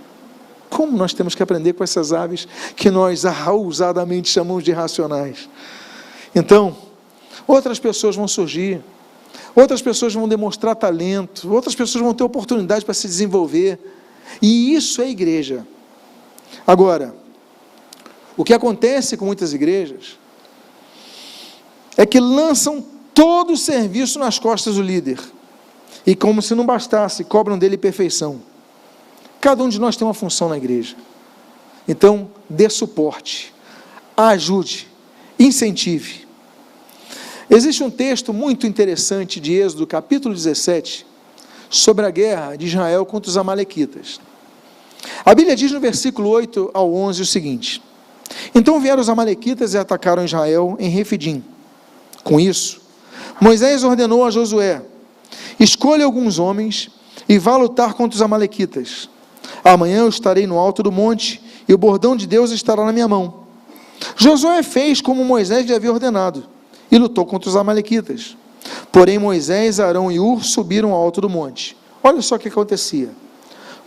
Como nós temos que aprender com essas aves que nós ousadamente chamamos de irracionais. Então, outras pessoas vão surgir, outras pessoas vão demonstrar talento, outras pessoas vão ter oportunidade para se desenvolver, e isso é igreja. Agora, o que acontece com muitas igrejas é que lançam todo o serviço nas costas do líder, e como se não bastasse, cobram dele perfeição. Cada um de nós tem uma função na igreja, então dê suporte, ajude, incentive. Existe um texto muito interessante de Êxodo, capítulo 17, sobre a guerra de Israel contra os amalequitas. A Bíblia diz no versículo 8 ao 11 o seguinte: então vieram os amalequitas e atacaram Israel em Refidim. Com isso, Moisés ordenou a Josué: escolha alguns homens e vá lutar contra os amalequitas. Amanhã eu estarei no alto do monte e o bordão de Deus estará na minha mão. Josué fez como Moisés lhe havia ordenado e lutou contra os amalequitas. Porém Moisés, Arão e Hur subiram ao alto do monte. Olha só o que acontecia.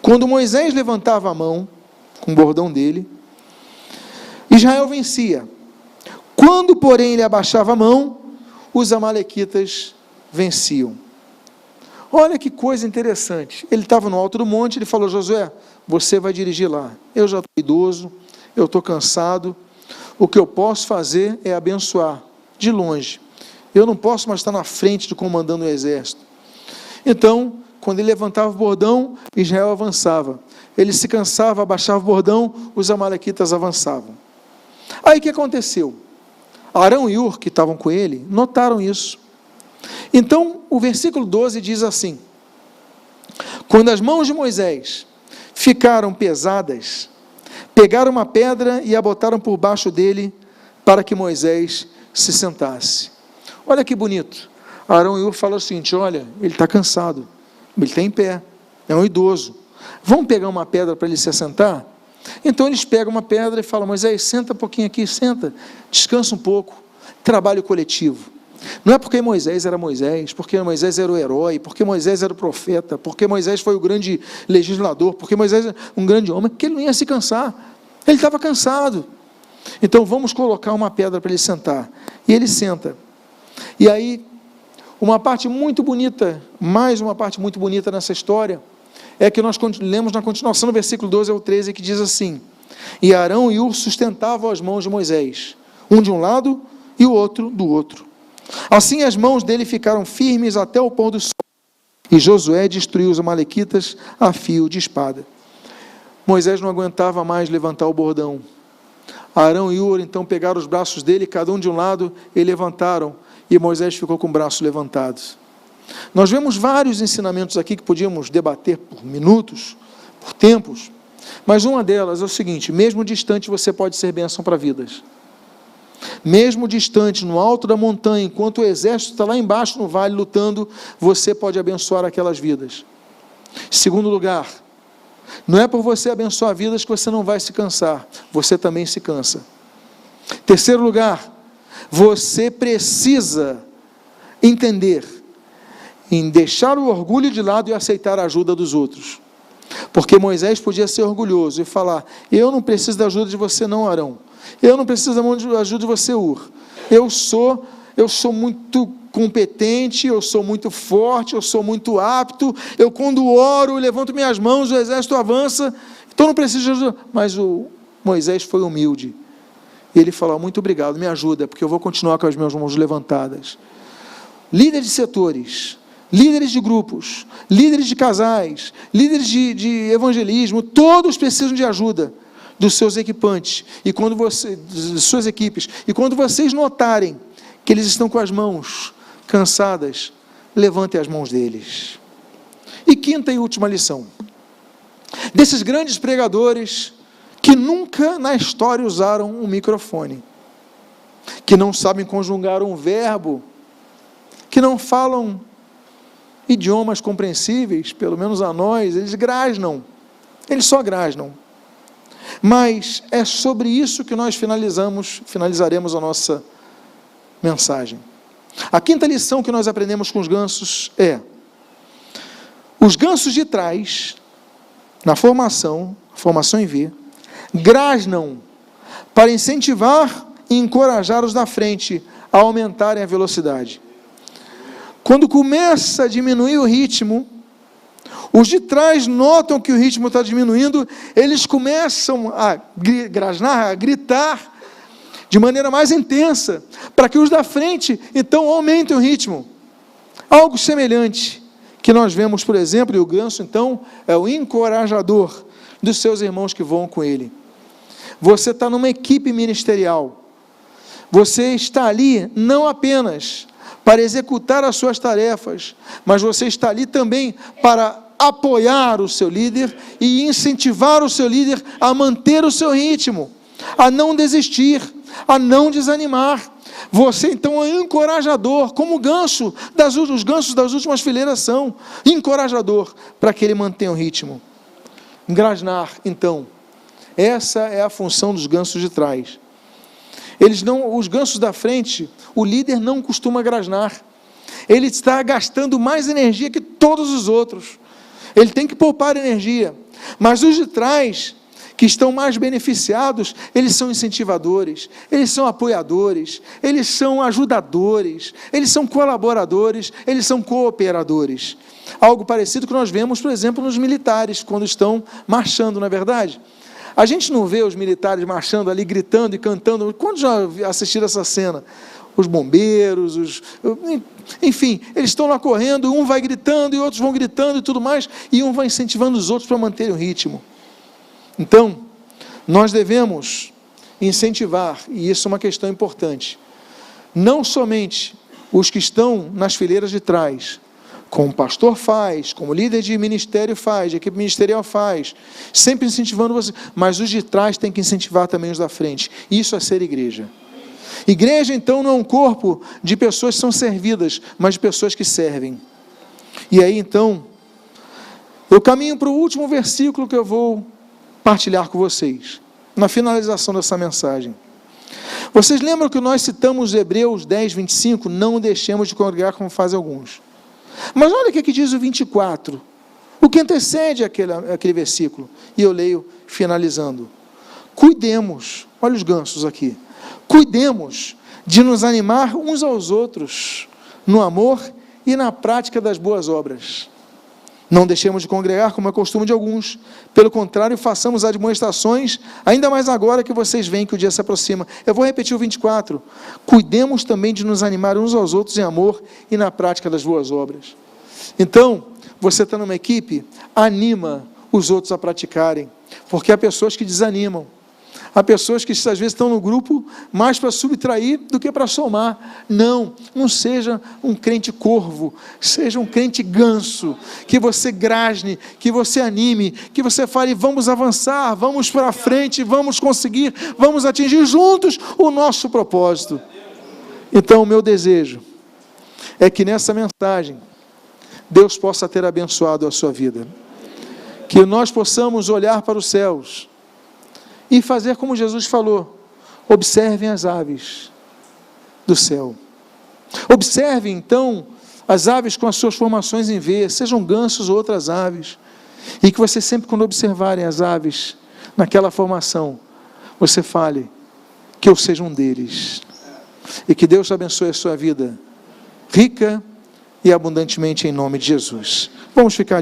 Quando Moisés levantava a mão com o bordão dele, Israel vencia. Quando, porém, ele abaixava a mão, os amalequitas venciam. Olha que coisa interessante. Ele estava no alto do monte, ele falou: Josué, você vai dirigir lá. Eu já estou idoso, eu estou cansado. O que eu posso fazer é abençoar, de longe. Eu não posso mais estar na frente de comandando o exército. Então, quando ele levantava o bordão, Israel avançava. Ele se cansava, abaixava o bordão, os amalequitas avançavam. Aí o que aconteceu? Arão e Hur, que estavam com ele, notaram isso. Então, o versículo 12 diz assim: quando as mãos de Moisés ficaram pesadas, pegaram uma pedra e a botaram por baixo dele, para que Moisés se sentasse. Olha que bonito. Arão e Hur falaram o seguinte: olha, ele está cansado, ele está em pé, é um idoso. Vamos pegar uma pedra para ele se assentar? Então eles pegam uma pedra e falam: Moisés, senta um pouquinho aqui, senta, descansa um pouco. Trabalho coletivo. Não é porque Moisés era Moisés, porque Moisés era o herói, porque Moisés era o profeta, porque Moisés foi o grande legislador, porque Moisés era um grande homem, que ele não ia se cansar. Ele estava cansado. Então vamos colocar uma pedra para ele sentar. E ele senta. E aí, uma parte muito bonita, mais uma parte muito bonita nessa história, é que nós lemos na continuação, no versículo 12 ao 13, que diz assim: e Arão e Hur sustentavam as mãos de Moisés, um de um lado e o outro do outro. Assim as mãos dele ficaram firmes até o pôr do sol, e Josué destruiu os amalequitas a fio de espada. Moisés não aguentava mais levantar o bordão. Arão e Hur então pegaram os braços dele, cada um de um lado, e levantaram, e Moisés ficou com o braço levantado. Nós vemos vários ensinamentos aqui que podíamos debater por minutos, por tempos, mas uma delas é o seguinte: mesmo distante você pode ser bênção para vidas. Mesmo distante, no alto da montanha, enquanto o exército está lá embaixo no vale lutando, você pode abençoar aquelas vidas. Segundo lugar, não é por você abençoar vidas que você não vai se cansar, você também se cansa. Terceiro lugar, você precisa entender em deixar o orgulho de lado e aceitar a ajuda dos outros. Porque Moisés podia ser orgulhoso e falar: eu não preciso da ajuda de você não, Arão. Eu não preciso da ajuda de você, Hur. Eu sou muito competente, eu sou muito forte, eu sou muito apto, eu quando oro, levanto minhas mãos, o exército avança, então não preciso de ajuda. Mas o Moisés foi humilde. Ele falou: muito obrigado, me ajuda, porque eu vou continuar com as minhas mãos levantadas. Líderes de setores, líderes de grupos, líderes de casais, líderes de evangelismo, todos precisam de ajuda dos seus equipantes, e quando das suas equipes, e quando vocês notarem que eles estão com as mãos cansadas, levantem as mãos deles. E quinta e última lição, desses grandes pregadores que nunca na história usaram um microfone, que não sabem conjugar um verbo, que não falam idiomas compreensíveis, pelo menos a nós, eles grasnam, eles só grasnam. Mas é sobre isso que nós finalizaremos a nossa mensagem. A quinta lição que nós aprendemos com os gansos é: os gansos de trás, na formação em V, grasnam para incentivar e encorajar os da frente a aumentarem a velocidade. Quando começa a diminuir o ritmo, os de trás notam que o ritmo está diminuindo, eles começam a grasnar, a gritar de maneira mais intensa, para que os da frente, então, aumentem o ritmo. Algo semelhante que nós vemos, por exemplo, e o ganso, então, é o encorajador dos seus irmãos que voam com ele. Você está numa equipe ministerial, Você está ali não apenas para executar as suas tarefas, mas você está ali também para apoiar o seu líder e incentivar o seu líder a manter o seu ritmo, a não desistir, a não desanimar. Você então é encorajador, como os gansos das últimas fileiras são, encorajador para que ele mantenha o ritmo. Engrasnar, então, essa é a função dos gansos de trás. Os gansos da frente, o líder não costuma grasnar. Ele está gastando mais energia que todos os outros. Ele tem que poupar energia. Mas os de trás, que estão mais beneficiados, eles são incentivadores, eles são apoiadores, eles são ajudadores, eles são colaboradores, eles são cooperadores. Algo parecido que nós vemos, por exemplo, nos militares, quando estão marchando, não é verdade? A gente não vê os militares marchando ali, gritando e cantando. Quando já assistiram essa cena? Os bombeiros, enfim, eles estão lá correndo, um vai gritando e outros vão gritando e tudo mais, e um vai incentivando os outros para manterem o ritmo. Então, nós devemos incentivar, e isso é uma questão importante, não somente os que estão nas fileiras de trás, como o pastor faz, como o líder de ministério faz, de equipe ministerial faz, sempre incentivando você, mas os de trás têm que incentivar também os da frente. Isso é ser igreja. Igreja, então, não é um corpo de pessoas que são servidas, mas de pessoas que servem. E aí, então, eu caminho para o último versículo que eu vou partilhar com vocês, na finalização dessa mensagem. Vocês lembram que nós citamos Hebreus 10, 25, não deixemos de congregar como fazem alguns. Mas olha o que diz o 24, o que antecede aquele versículo, e eu leio finalizando. Cuidemos, olha os gansos aqui, cuidemos de nos animar uns aos outros, no amor e na prática das boas obras. Não deixemos de congregar como é costume de alguns, pelo contrário, façamos admoestações, ainda mais agora que vocês veem que o dia se aproxima. Eu vou repetir o 24, cuidemos também de nos animar uns aos outros em amor e na prática das boas obras. Então, você está numa equipe, anima os outros a praticarem, porque há pessoas que desanimam, há pessoas que às vezes estão no grupo mais para subtrair do que para somar. Não seja um crente corvo, seja um crente ganso, que você grasne, que você anime, que você fale, vamos avançar, vamos para frente, vamos conseguir, vamos atingir juntos o nosso propósito. Então, o meu desejo é que nessa mensagem, Deus possa ter abençoado a sua vida, que nós possamos olhar para os céus, e fazer como Jesus falou, observem as aves do céu. Observem, então, as aves com as suas formações em V, sejam gansos ou outras aves, e que você sempre, quando observarem as aves naquela formação, você fale, que eu seja um deles, e que Deus abençoe a sua vida, rica e abundantemente em nome de Jesus. Vamos ficar